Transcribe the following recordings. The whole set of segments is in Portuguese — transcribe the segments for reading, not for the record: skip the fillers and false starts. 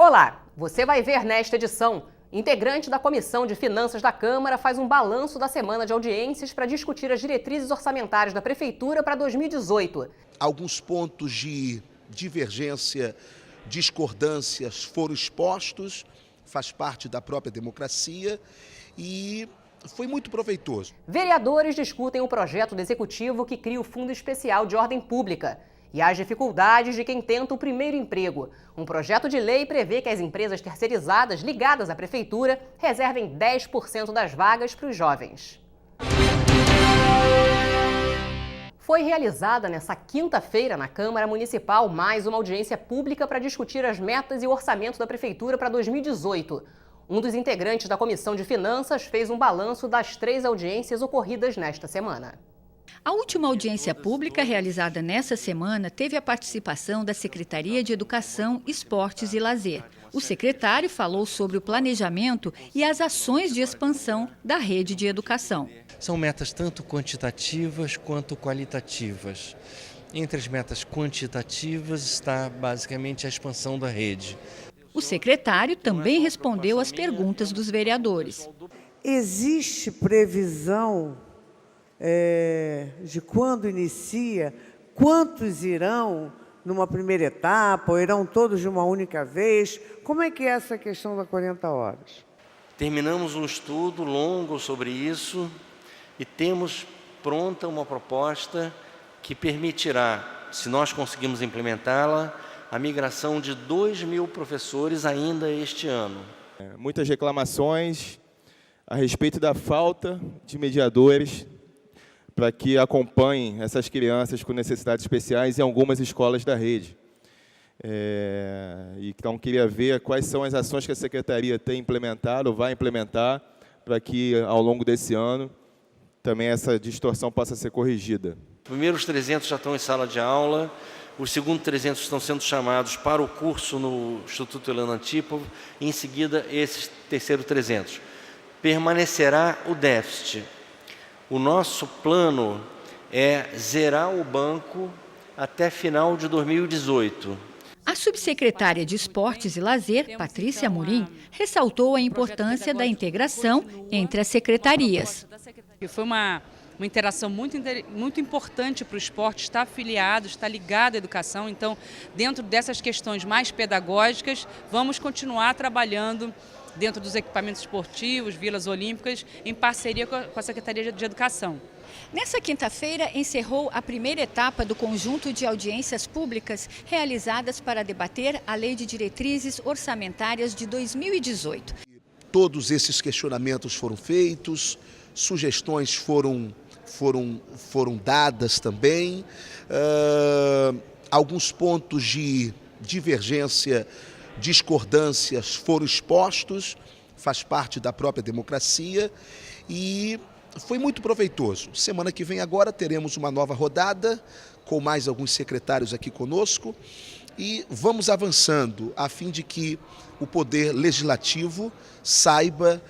Olá, você vai ver nesta edição. Integrante da Comissão de Finanças da Câmara faz um balanço da semana de audiências para discutir as diretrizes orçamentárias da Prefeitura para 2018. Alguns pontos de divergência, discordâncias foram expostos, faz parte da própria democracia e foi muito proveitoso. Vereadores discutem o projeto do Executivo que cria o Fundo Especial de Ordem Pública e as dificuldades de quem tenta o primeiro emprego. Um projeto de lei prevê que as empresas terceirizadas ligadas à Prefeitura reservem 10% das vagas para os jovens. Foi realizada nesta quinta-feira na Câmara Municipal mais uma audiência pública para discutir as metas e o orçamento da Prefeitura para 2018. Um dos integrantes da Comissão de Finanças fez um balanço das 3 audiências ocorridas nesta semana. A última audiência pública realizada nesta semana teve a participação da Secretaria de Educação, Esportes e Lazer. O secretário falou sobre o planejamento e as ações de expansão da rede de educação. São metas tanto quantitativas quanto qualitativas. Entre as metas quantitativas está basicamente a expansão da rede. O secretário também respondeu às perguntas dos vereadores. Existe previsão de quando inicia, quantos irão numa primeira etapa, ou irão todos de uma única vez? Como é que é essa questão das 40 horas? Terminamos um estudo longo sobre isso e temos pronta uma proposta que permitirá, se nós conseguirmos implementá-la, a migração de 2.000 professores ainda este ano. Muitas reclamações a respeito da falta de mediadores para que acompanhem essas crianças com necessidades especiais em algumas escolas da rede. Então, queria ver quais são as ações que a Secretaria tem implementado ou vai implementar para que, ao longo desse ano, também essa distorção possa ser corrigida. Os primeiros 300 já estão em sala de aula, os segundos 300 estão sendo chamados para o curso no Instituto Helena Antípovo, e em seguida esses terceiros 300. Permanecerá o déficit. O nosso plano é zerar o banco até final de 2018. A subsecretária de Esportes e Lazer, Patrícia Amorim, ressaltou a importância da integração entre as secretarias. Foi uma interação muito importante para o esporte, estar afiliado, estar ligado à educação. Então, dentro dessas questões mais pedagógicas, vamos continuar trabalhando dentro dos equipamentos esportivos, vilas olímpicas, em parceria com a Secretaria de Educação. Nessa quinta-feira, encerrou a primeira etapa do conjunto de audiências públicas realizadas para debater a Lei de Diretrizes Orçamentárias de 2018. Todos esses questionamentos foram feitos, sugestões foram dadas também, alguns pontos de divergência, discordâncias foram expostos, faz parte da própria democracia e foi muito proveitoso. Semana que vem agora teremos uma nova rodada com mais alguns secretários aqui conosco e vamos avançando a fim de que o Poder Legislativo saiba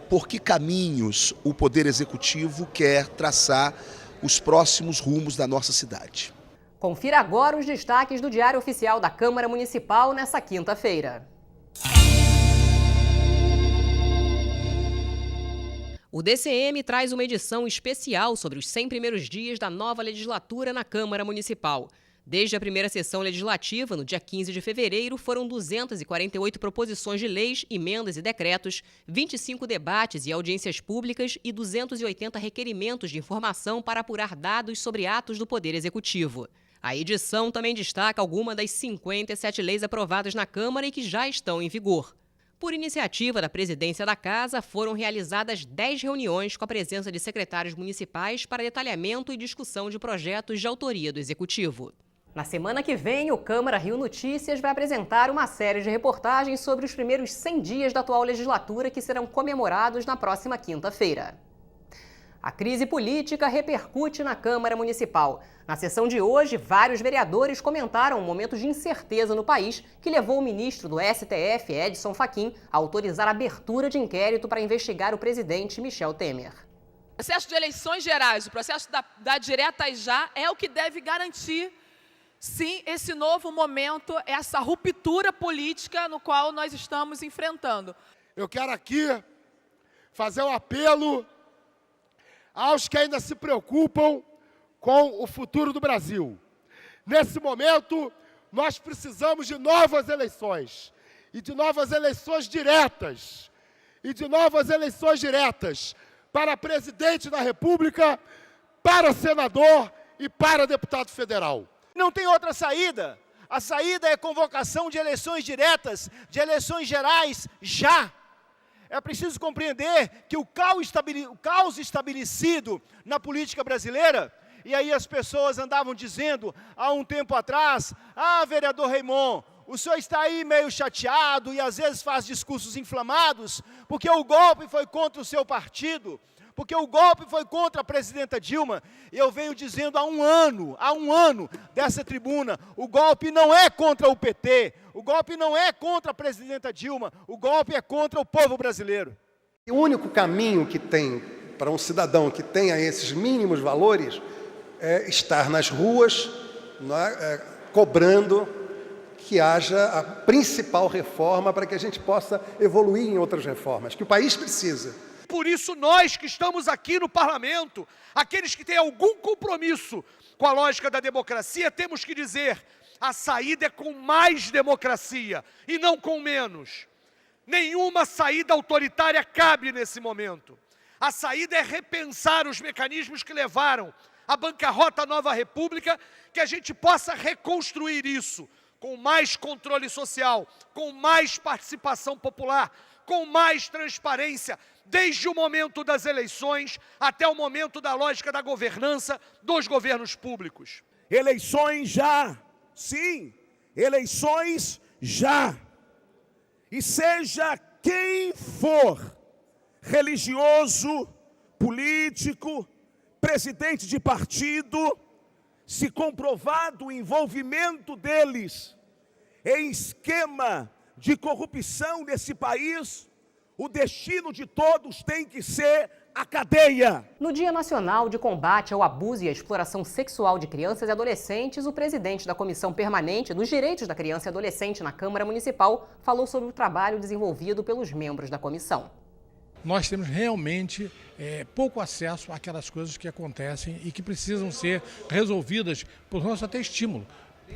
por que caminhos o Poder Executivo quer traçar os próximos rumos da nossa cidade. Confira agora os destaques do Diário Oficial da Câmara Municipal nessa quinta-feira. O DCM traz uma edição especial sobre os 100 primeiros dias da nova legislatura na Câmara Municipal. Desde a primeira sessão legislativa, no dia 15 de fevereiro, foram 248 proposições de leis, emendas e decretos, 25 debates e audiências públicas e 280 requerimentos de informação para apurar dados sobre atos do Poder Executivo. A edição também destaca algumas das 57 leis aprovadas na Câmara e que já estão em vigor. Por iniciativa da Presidência da Casa, foram realizadas 10 reuniões com a presença de secretários municipais para detalhamento e discussão de projetos de autoria do Executivo. Na semana que vem, o Câmara Rio Notícias vai apresentar uma série de reportagens sobre os primeiros 100 dias da atual legislatura que serão comemorados na próxima quinta-feira. A crise política repercute na Câmara Municipal. Na sessão de hoje, vários vereadores comentaram um momento de incerteza no país que levou o ministro do STF, Edson Fachin, a autorizar a abertura de inquérito para investigar o presidente Michel Temer. O processo de eleições gerais, o processo da direta e já, é o que deve garantir Sim, esse novo momento, essa ruptura política no qual nós estamos enfrentando. Eu quero aqui fazer um apelo aos que ainda se preocupam com o futuro do Brasil. Nesse momento, nós precisamos de novas eleições, e de novas eleições diretas, para presidente da República, para senador e para deputado federal. Não tem outra saída. A saída é convocação de eleições diretas, de eleições gerais, já. É preciso compreender que o caos estabelecido na política brasileira, e aí as pessoas andavam dizendo, há um tempo atrás, vereador Raimon, o senhor está aí meio chateado e às vezes faz discursos inflamados, porque o golpe foi contra o seu partido, porque o golpe foi contra a presidenta Dilma. E eu venho dizendo há um ano dessa tribuna, o golpe não é contra o PT, o golpe não é contra a presidenta Dilma, o golpe é contra o povo brasileiro. O único caminho que tem para um cidadão que tenha esses mínimos valores é estar nas ruas, cobrando que haja a principal reforma para que a gente possa evoluir em outras reformas, que o país precisa. Por isso, nós que estamos aqui no parlamento, aqueles que têm algum compromisso com a lógica da democracia, temos que dizer, a saída é com mais democracia e não com menos. Nenhuma saída autoritária cabe nesse momento. A saída é repensar os mecanismos que levaram à bancarrota à nova república, que a gente possa reconstruir isso, com mais controle social, com mais participação popular, com mais transparência, desde o momento das eleições até o momento da lógica da governança dos governos públicos. Eleições já, sim, eleições já. E seja quem for, religioso, político, presidente de partido, se comprovado o envolvimento deles em esquema de corrupção nesse país, o destino de todos tem que ser a cadeia. No Dia Nacional de Combate ao Abuso e à Exploração Sexual de Crianças e Adolescentes, o presidente da Comissão Permanente dos Direitos da Criança e Adolescente na Câmara Municipal falou sobre o trabalho desenvolvido pelos membros da comissão. Nós temos realmente pouco acesso àquelas coisas que acontecem e que precisam ser resolvidas por nosso até estímulo,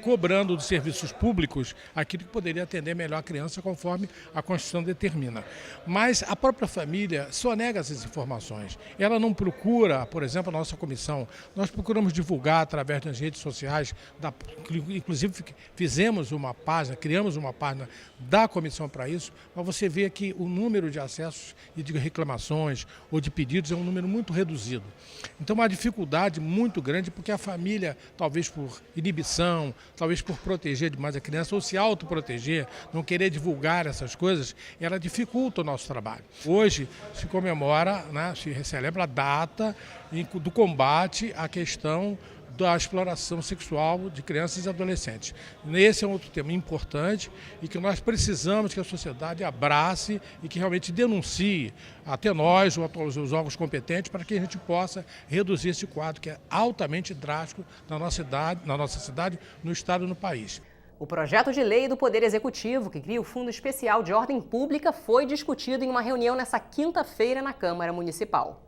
cobrando de serviços públicos aquilo que poderia atender melhor a criança conforme a Constituição determina. Mas a própria família sonega essas informações. Ela não procura, por exemplo, a nossa comissão. Nós procuramos divulgar através das redes sociais, inclusive criamos uma página da comissão para isso, mas você vê que o número de acessos e de reclamações ou de pedidos é um número muito reduzido. Então, uma dificuldade muito grande, porque a família, talvez por inibição, talvez por proteger demais a criança ou se autoproteger, não querer divulgar essas coisas, ela dificulta o nosso trabalho. Hoje se comemora, se celebra a data do combate à questão da exploração sexual de crianças e adolescentes. Esse é um outro tema importante e que nós precisamos que a sociedade abrace e que realmente denuncie até nós, os órgãos competentes, para que a gente possa reduzir esse quadro que é altamente drástico na nossa cidade, no estado e no país. O projeto de lei do Poder Executivo, que cria o Fundo Especial de Ordem Pública, foi discutido em uma reunião nesta quinta-feira na Câmara Municipal.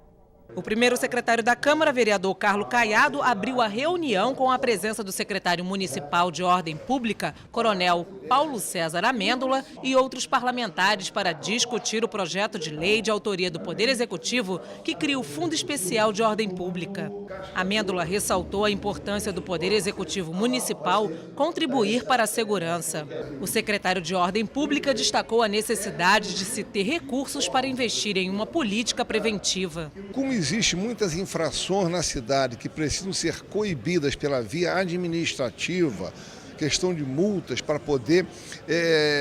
O primeiro secretário da Câmara, vereador Carlos Caiado, abriu a reunião com a presença do secretário municipal de Ordem Pública, coronel Paulo César Amêndola, e outros parlamentares para discutir o projeto de lei de autoria do Poder Executivo que cria o Fundo Especial de Ordem Pública. Amêndola ressaltou a importância do Poder Executivo Municipal contribuir para a segurança. O secretário de Ordem Pública destacou a necessidade de se ter recursos para investir em uma política preventiva. Como existem muitas infrações na cidade que precisam ser coibidas pela via administrativa, questão de multas para poder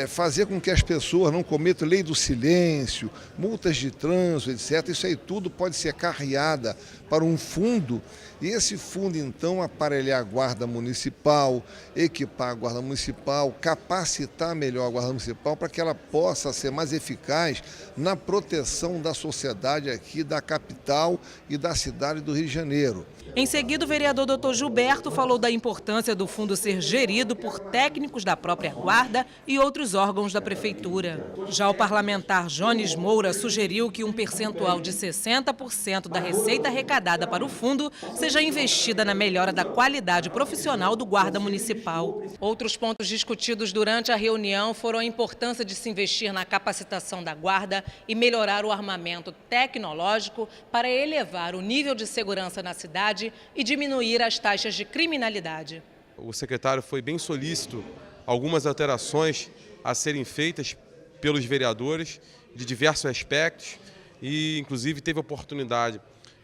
fazer com que as pessoas não cometam lei do silêncio, multas de trânsito, etc. Isso aí tudo pode ser carreada para um fundo, e esse fundo, então, aparelhar a Guarda Municipal, equipar a Guarda Municipal, capacitar melhor a Guarda Municipal para que ela possa ser mais eficaz na proteção da sociedade aqui da capital e da cidade do Rio de Janeiro. Em seguida, o vereador Dr. Gilberto falou da importância do fundo ser gerido por técnicos da própria Guarda e outros órgãos da Prefeitura. Já o parlamentar Jones Moura sugeriu que um percentual de 60% da receita arrecadada para o fundo seja investida na melhora da qualidade profissional do Guarda Municipal. Outros pontos discutidos durante a reunião foram a importância de se investir na capacitação da Guarda e melhorar o armamento tecnológico para elevar o nível de segurança na cidade e diminuir as taxas de criminalidade. O secretário foi bem solícito a algumas alterações a serem feitas pelos vereadores de diversos aspectos e, inclusive, teve a oportunidade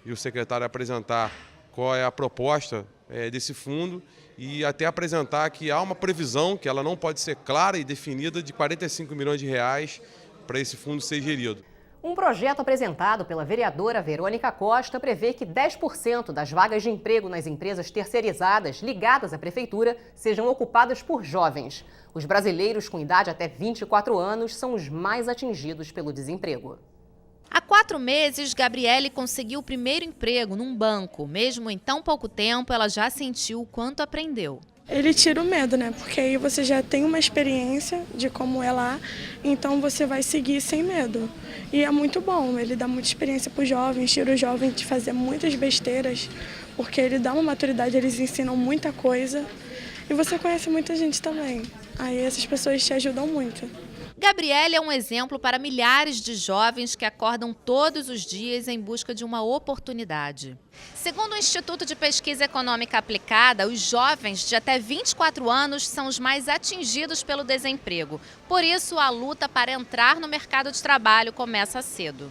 de o secretário apresentar qual é a proposta desse fundo e até apresentar que há uma previsão, que ela não pode ser clara e definida, de 45 milhões de reais para esse fundo ser gerido. Um projeto apresentado pela vereadora Verônica Costa prevê que 10% das vagas de emprego nas empresas terceirizadas ligadas à prefeitura sejam ocupadas por jovens. Os brasileiros com idade até 24 anos são os mais atingidos pelo desemprego. Há 4 meses, Gabriele conseguiu o primeiro emprego num banco. Mesmo em tão pouco tempo, ela já sentiu o quanto aprendeu. Ele tira o medo, né? Porque aí você já tem uma experiência de como é lá, então você vai seguir sem medo. E é muito bom, ele dá muita experiência para os jovens, tira o jovem de fazer muitas besteiras, porque ele dá uma maturidade, eles ensinam muita coisa. E você conhece muita gente também, aí essas pessoas te ajudam muito. Gabriele é um exemplo para milhares de jovens que acordam todos os dias em busca de uma oportunidade. Segundo o Instituto de Pesquisa Econômica Aplicada, os jovens de até 24 anos são os mais atingidos pelo desemprego. Por isso, a luta para entrar no mercado de trabalho começa cedo.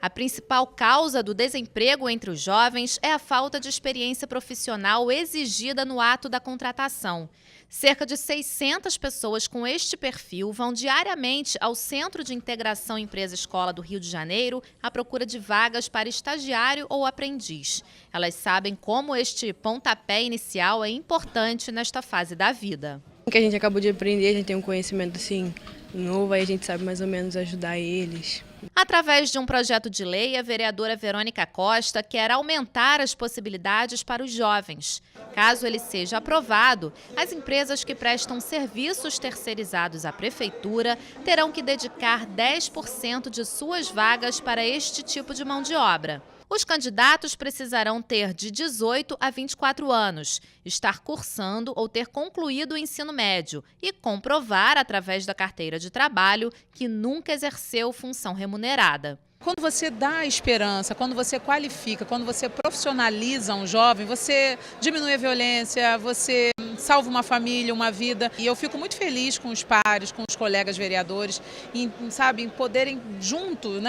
A principal causa do desemprego entre os jovens é a falta de experiência profissional exigida no ato da contratação. Cerca de 600 pessoas com este perfil vão diariamente ao Centro de Integração Empresa-Escola do Rio de Janeiro à procura de vagas para estagiário ou aprendiz. Elas sabem como este pontapé inicial é importante nesta fase da vida. O que a gente acabou de aprender, a gente tem um conhecimento assim novo, aí a gente sabe mais ou menos ajudar eles. Através de um projeto de lei, a vereadora Verônica Costa quer aumentar as possibilidades para os jovens. Caso ele seja aprovado, as empresas que prestam serviços terceirizados à prefeitura terão que dedicar 10% de suas vagas para este tipo de mão de obra. Os candidatos precisarão ter de 18 a 24 anos, estar cursando ou ter concluído o ensino médio e comprovar, através da carteira de trabalho, que nunca exerceu função remunerada. Quando você dá esperança, quando você qualifica, quando você profissionaliza um jovem, você diminui a violência, você salva uma família, uma vida. E eu fico muito feliz com os pares, com os colegas vereadores, em poderem junto,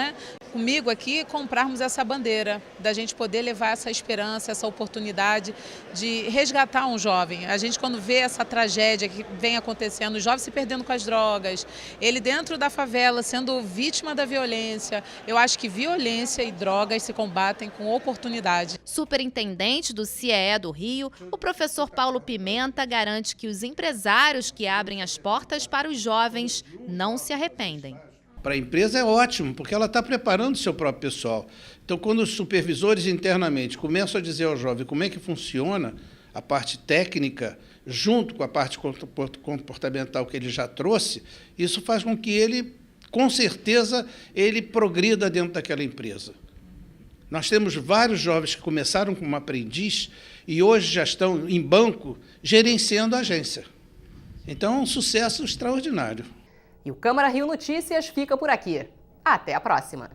comigo aqui, comprarmos essa bandeira, da gente poder levar essa esperança, essa oportunidade de resgatar um jovem. A gente, quando vê essa tragédia que vem acontecendo, os jovens se perdendo com as drogas, ele dentro da favela sendo vítima da violência, eu acho que violência e drogas se combatem com oportunidade. Superintendente do CIEE do Rio, o professor Paulo Pimenta garante que os empresários que abrem as portas para os jovens não se arrependem. Para a empresa é ótimo, porque ela está preparando o seu próprio pessoal. Então, quando os supervisores internamente começam a dizer ao jovem como é que funciona a parte técnica, junto com a parte comportamental que ele já trouxe, isso faz com que ele, com certeza, ele progrida dentro daquela empresa. Nós temos vários jovens que começaram como aprendiz e hoje já estão em banco gerenciando a agência. Então, é um sucesso extraordinário. E o Câmara Rio Notícias fica por aqui. Até a próxima!